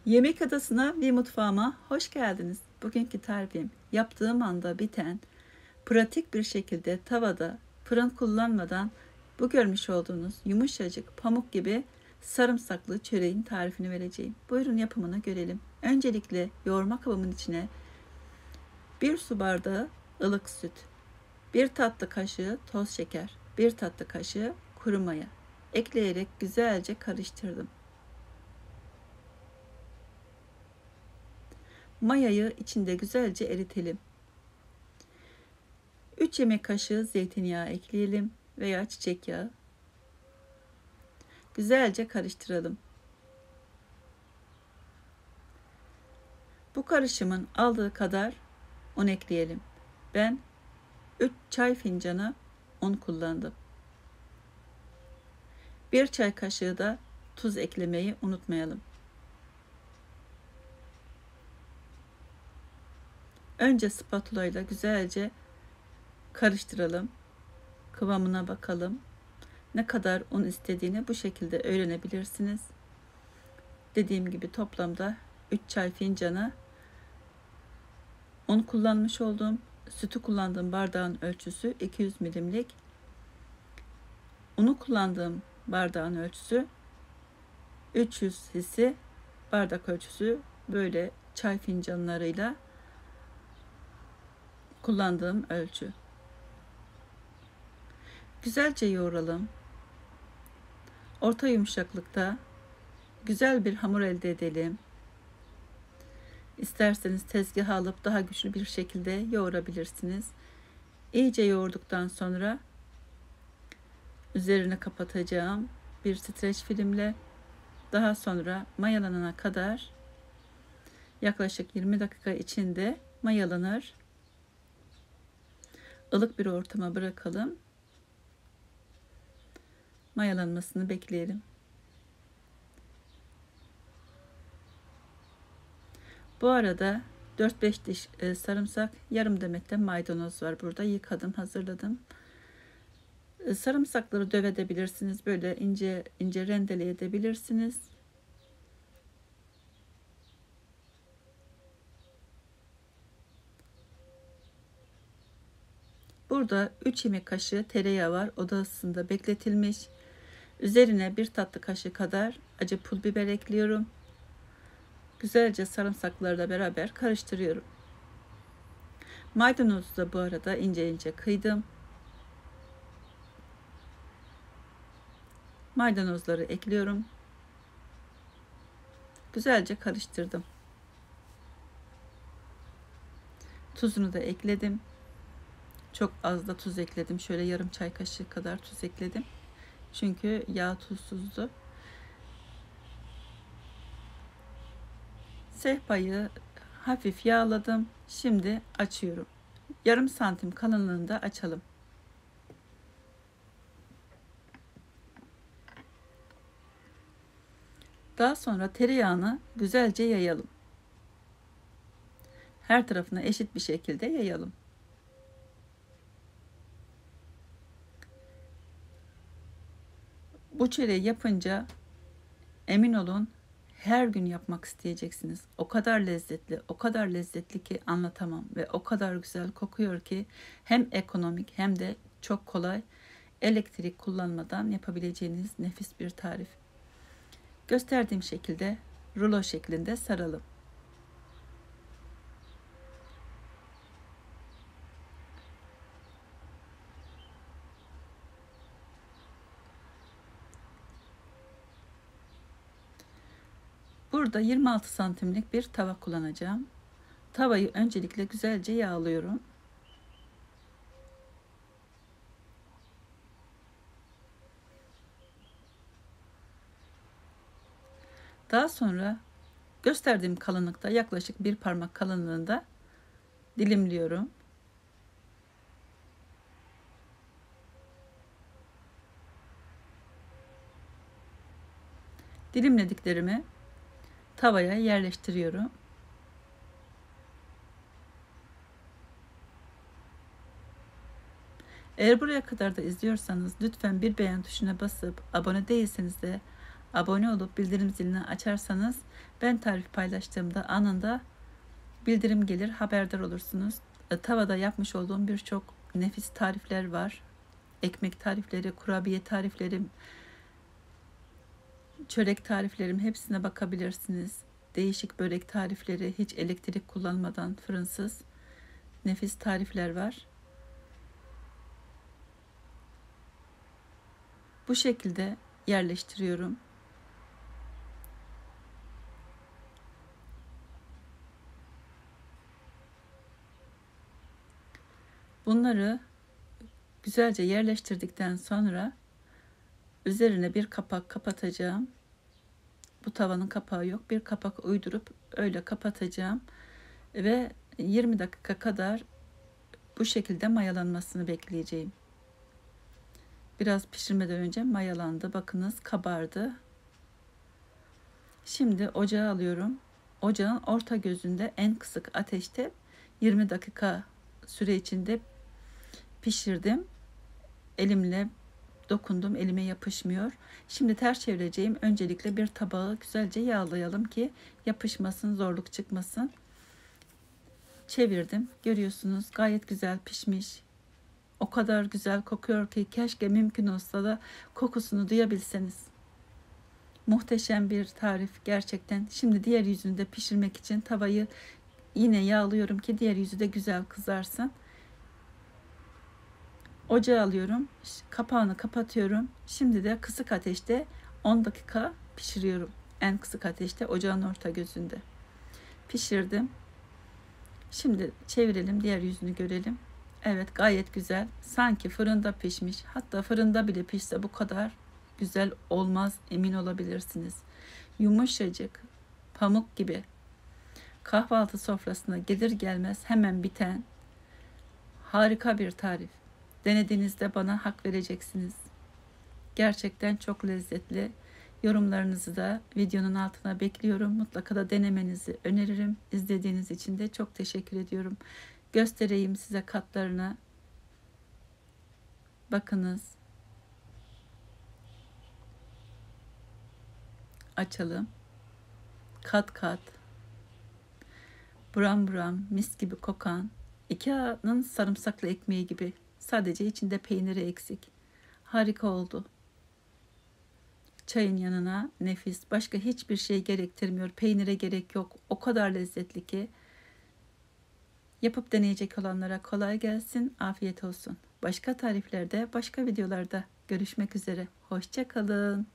Yemek adasına ve mutfağıma hoş geldiniz. Bugünkü tarifim yaptığım anda biten, pratik bir şekilde tavada fırın kullanmadan bu görmüş olduğunuz yumuşacık pamuk gibi sarımsaklı çöreğin tarifini vereceğim. Buyurun yapımını görelim. Öncelikle yoğurma kabımın içine 1 su bardağı ılık süt, 1 tatlı kaşığı toz şeker, 1 tatlı kaşığı kuru maya ekleyerek güzelce karıştırdım. Mayayı içinde güzelce eritelim. 3 yemek kaşığı zeytinyağı ekleyelim veya çiçek yağı. Güzelce karıştıralım. Bu karışımın aldığı kadar un ekleyelim. Ben 3 çay fincanı un kullandım. 1 çay kaşığı da tuz eklemeyi unutmayalım. Önce spatula ile güzelce karıştıralım. Kıvamına bakalım. Ne kadar un istediğini bu şekilde öğrenebilirsiniz. Dediğim gibi toplamda 3 çay fincanı un kullanmış oldum. Sütü kullandığım bardağın ölçüsü 200 milimlik. Unu kullandığım bardağın ölçüsü 300 cc. Bardak ölçüsü böyle çay fincanlarıyla kullandığım ölçü. Güzelce yoğuralım. Orta yumuşaklıkta güzel bir hamur elde edelim. İsterseniz tezgaha alıp daha güçlü bir şekilde yoğurabilirsiniz. İyice yoğurduktan sonra üzerine kapatacağım bir streç filmle. Daha sonra mayalanana kadar yaklaşık 20 dakika içinde mayalanır. Ilık bir ortama bırakalım. Mayalanmasını bekleyelim. Bu arada 4-5 diş sarımsak, yarım demet de maydanoz var burada. Yıkadım, hazırladım. Sarımsakları dövebilirsiniz. Böyle ince ince rendeleyebilirsiniz. Burada 3 yemek kaşığı tereyağı var. Oda ısısında bekletilmiş. Üzerine 1 tatlı kaşığı kadar acı pul biber ekliyorum. Güzelce sarımsaklarla beraber karıştırıyorum. Maydanozu da bu arada ince ince kıydım. Maydanozları ekliyorum. Güzelce karıştırdım. Tuzunu da ekledim. Çok az da tuz ekledim. Şöyle yarım çay kaşığı kadar tuz ekledim. Çünkü yağ tuzsuzdu. Sehpayı hafif yağladım. Şimdi açıyorum. Yarım santim kalınlığında açalım. Daha sonra tereyağını güzelce yayalım. Her tarafına eşit bir şekilde yayalım. Bu çöreği yapınca emin olun her gün yapmak isteyeceksiniz. O kadar lezzetli, o kadar lezzetli ki anlatamam ve o kadar güzel kokuyor ki hem ekonomik hem de çok kolay, elektrik kullanmadan yapabileceğiniz nefis bir tarif. Gösterdiğim şekilde rulo şeklinde saralım. Burada 26 santimlik bir tava kullanacağım. Tavayı öncelikle güzelce yağlıyorum. Daha sonra gösterdiğim kalınlıkta yaklaşık bir parmak kalınlığında dilimliyorum. Dilimlediklerimi tavaya yerleştiriyorum. Eğer buraya kadar da izliyorsanız lütfen bir beğen tuşuna basıp abone değilseniz de abone olup bildirim zilini açarsanız ben tarif paylaştığımda anında bildirim gelir, haberdar olursunuz. Tavada yapmış olduğum birçok nefis tarifler var. Ekmek tarifleri, kurabiye tariflerim, çörek tariflerim, hepsine bakabilirsiniz. Değişik börek tarifleri, hiç elektrik kullanmadan fırınsız nefis tarifler var. Bu şekilde yerleştiriyorum. Bunları güzelce yerleştirdikten sonra üzerine bir kapak kapatacağım. Bu tavanın kapağı yok. Bir kapak uydurup öyle kapatacağım ve 20 dakika kadar bu şekilde mayalanmasını bekleyeceğim. Biraz pişirmeden önce mayalandı. Bakınız kabardı. Şimdi ocağa alıyorum. Ocağın orta gözünde en kısık ateşte 20 dakika süre içinde pişirdim. Elimle dokundum, elime yapışmıyor. Şimdi ters çevireceğim. Öncelikle bir tabağı güzelce yağlayalım ki yapışmasın, zorluk çıkmasın. Çevirdim. Görüyorsunuz gayet güzel pişmiş. O kadar güzel kokuyor ki keşke mümkün olsa da kokusunu duyabilseniz. Muhteşem bir tarif gerçekten. Şimdi diğer yüzünü de pişirmek için tavayı yine yağlıyorum ki diğer yüzü de güzel kızarsın. Ocağa alıyorum. Kapağını kapatıyorum. Şimdi de kısık ateşte 10 dakika pişiriyorum. En kısık ateşte ocağın orta gözünde. Pişirdim. Şimdi çevirelim, diğer yüzünü görelim. Evet, gayet güzel. Sanki fırında pişmiş. Hatta fırında bile pişse bu kadar güzel olmaz, emin olabilirsiniz. Yumuşacık, pamuk gibi. Kahvaltı sofrasına gelir gelmez hemen biten harika bir tarif. Denediğinizde bana hak vereceksiniz. Gerçekten çok lezzetli. Yorumlarınızı da videonun altına bekliyorum. Mutlaka da denemenizi öneririm. İzlediğiniz için de çok teşekkür ediyorum. Göstereyim size katlarını. Bakınız. Açalım. Kat kat. Buram buram mis gibi kokan IKEA'nın sarımsaklı ekmeği gibi. Sadece içinde peyniri eksik. Harika oldu. Çayın yanına nefis. Başka hiçbir şey gerektirmiyor. Peynire gerek yok. O kadar lezzetli ki. Yapıp deneyecek olanlara kolay gelsin. Afiyet olsun. Başka tariflerde, başka videolarda görüşmek üzere. Hoşça kalın.